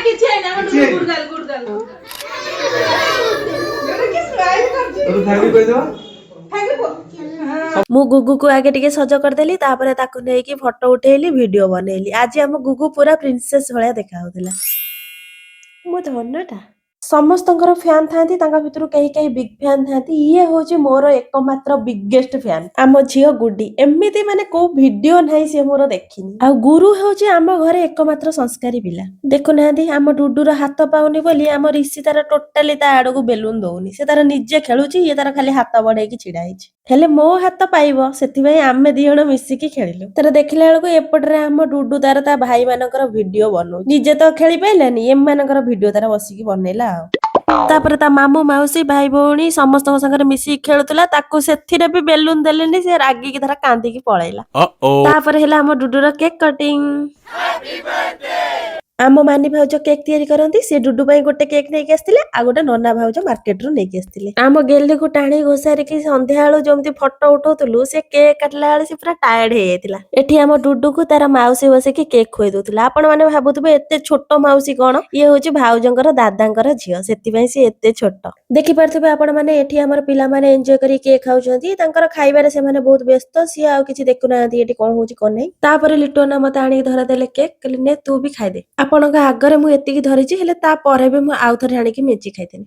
କିଛି ହେଇନି ଆମ ଗୁଡଗାଲ ଗୁଡଗାଲ ଯୋଟା କି ସ୍ମାଇଲ କରୁଛି ତୁ ଥ୍ୟାଙ୍କ ୟୁ କହିଦେବା। ମୁଁ ଗୁଗୁକୁ ଆଗେ ଟିକେ ସଜ କରିଦେଲି ତାପରେ ତାକୁ ନେଇକି ଫଟो ଉଠେଇଲି ଭିଡିଓ ବନେଇଲି। ଆଜି ଆମ ଗୁଗୁ ପୁରା ପ୍ରିନ୍ସେସ ଭଳିଆ ଦେଖା ହଉଥିଲା। ମୋ ଧନଟା ସମସ୍ତଙ୍କର ଫ୍ୟାନ୍ ଥାନ୍ତି ତାଙ୍କ ଭିତରୁ କେହି କେହି ବିଗ ଫ୍ୟାନ୍ ଥାନ୍ତି। ଇଏ ହଉଛି ମୋର ଏକମାତ୍ର ବିଗେଷ୍ଟ ଫ୍ୟାନ୍ ଆମ ଝିଅ ଗୁଡି। ଏମିତି ମାନେ କୋଉ ଭିଡିଓ ନାହିଁ ସିଏ ମୋର ଦେଖିନି। ଆଉ ଗୁରୁ ହଉଛି ଆମ ଘରେ ଏକମାତ୍ର ସଂସ୍କାରୀ ପିଲା। ଦେଖୁନାହାନ୍ତି ଆମ ଡୁଡୁର ହାତ ପାଉନି ବୋଲି ଆମ ରିଷି ତାର ଟୋଟାଲି ତା ଆଡକୁ ବେଲୁନ ଦଉନି। ସେ ତାର ନିଜେ ଖେଳୁଛି ଇଏ ତାର ଖାଲି ହାତ ବଢେଇକି ଛିଡା ହେଇଛି। ହେଲେ ମୋ ହାତ ପାଇବ ସେଥିପାଇଁ ଆମେ ଦି ଜଣ ମିଶିକି ଖେଳିଲୁ। ତାର ଦେଖିଲା ବେଳକୁ ଏପଟରେ ଆମ ଡୁଡୁ ତାର ତା ଭାଇ ମାନଙ୍କର ଭିଡିଓ ବନଉଛି। ନିଜେ ତ ଖେଳି ପାଇଲାନି ଏମାନଙ୍କର ଭିଡିଓ ତାର ବସିକି ବନେଇଲା ଆଉ। ତାପରେ ତା ମାମୁଁ ମାଉସୀ ଭାଇ ଭଉଣୀ ସମସ୍ତଙ୍କ ସାଙ୍ଗରେ ମିଶିକି ଖେଳୁଥିଲା। ତାକୁ ସେଥିରେ ବି ବେଲୁନ ଦେଲେନି ସେ ରାଗିକି ତାର କାନ୍ଦିକି ପଳେଇଲା। ତାପରେ ହେଲା ଆମ ଡୁଡୁର କେକ୍ କଟିଂ। ଆମ ମାନି ଭାଉଜ କେକ୍ ତିଆରି କରନ୍ତି। ସେ ଡୁଡୁ ପାଇଁ ଗୋଟେ କେକ୍ ନେଇକି ଆସିଥିଲେ ଆଉ ଗୋଟେ ନନା ଭାଉଜ ମାର୍କେଟରୁ ନେଇକି ଆସିଥିଲେ। ଆମ ଗେଲିକୁ ଟାଣି ଘୋଷାରିକି ସନ୍ଧ୍ୟା ବେଳୁ ଯେମିତି ଫଟୋ ଉଠଉଥିଲୁ ସେ କେକ୍ କାଟିଲା ବେଳେ ସେ ପୁରା ଟାୟାର୍ଡ ହେଇଯାଇଥିଲା। ଏଠି ଆମ ଡୁଡୁକୁ ତାର ମାଉସୀ ବସିକି କେକ୍ ଖୁଆଇ ଦଉଥିଲା। ଆପଣ ମାନେ ଭାବୁଥିବେ ଏତେ ଛୋଟ ମାଉସୀ କଣ? ଇଏ ହଉଛି ଭାଉଜଙ୍କର ଦାଦାଙ୍କର ଝିଅ ସେଥିପାଇଁ ସିଏ ଏତେ ଛୋଟ। ଦେଖିପାରୁଥିବେ ଆପଣ ମାନେ ଏଠି ଆମର ପିଲାମାନେ ଏଞ୍ଜୟ କରି କେକ୍ ଖାଉଛନ୍ତି। ତାଙ୍କର ଖାଇବାରେ ସେମାନେ ବହୁତ ବ୍ୟସ୍ତ। ସିଏ ଆଉ କିଛି ଦେଖୁନାହାନ୍ତି ଏଠି କଣ ହଉଛି କଣ ନାହିଁ। ତାପରେ ଲିଟୁଅନା ମତେ ଆଣିକି ଧରେଇଦେଲେ କେକ୍ କହିଲେ ନେ ତୁ ବି ଖାଇଦେ। ଆପଣଙ୍କ ଆଗରେ ମୁଁ ଏତିକି ଧରିଛି ହେଲେ ତାପରେ ବି ମୁଁ ଆଉ ଥରେ ଆଣିକି ମେଞ୍ଚି ଖାଇଦେଲି।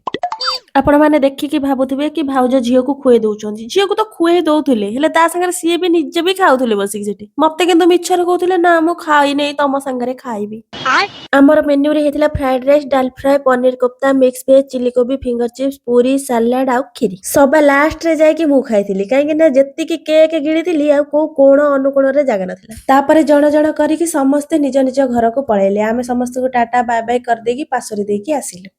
ଆପଣ ମାନେ ଦେଖିକି ଭାବୁଥିବେ କି ଭାଉଜ ଝିଅକୁ ଖୁଏଇ ଦଉଛନ୍ତି। ଝିଅକୁ ତ ଖୁଏଇ ଦଉଥିଲେ ହେଲେ ତା ସାଙ୍ଗରେ ସିଏ ବି ନିଜେ ବି ଖାଉଥିଲେ ବସିକି ସେଠି। ମତେ କିନ୍ତୁ ମିଛରେ କହୁଥିଲେ ନା ମୁଁ ଖାଇନି ତମ ସାଙ୍ଗରେ ଖାଇବି। ଆମର ମେନ୍ୟୁରେ ହେଇଥିଲା fried rice dal fry paneer kofta mix veg chilli କୋବି ଫିଙ୍ଗର ଚିପ୍ସ ପୁରୀ ସାଲାଡ ଆଉ କ୍ଷୀରି। ସବା ଲାଷ୍ଟରେ ଯାଇକି ମୁଁ ଖାଇଥିଲି କାହିଁକି ନା ଯେତିକି କେକ୍ ଗିଳିଥିଲି ଆଉ କୋଉ କୋଣ ଅନୁକୋଣରେ ଜାଗା ନଥିଲା। ତାପରେ ଜଣ ଜଣ କରିକି ସମସ୍ତେ ନିଜ ନିଜ ଘରକୁ ପଳେଇଲେ। ଆମେ ସମସ୍ତଙ୍କୁ ଟାଟା ବାଏ ବାଏ କରିଦେଇକି ପାଶୋରି ଦେଇକି ଆସିଲୁ।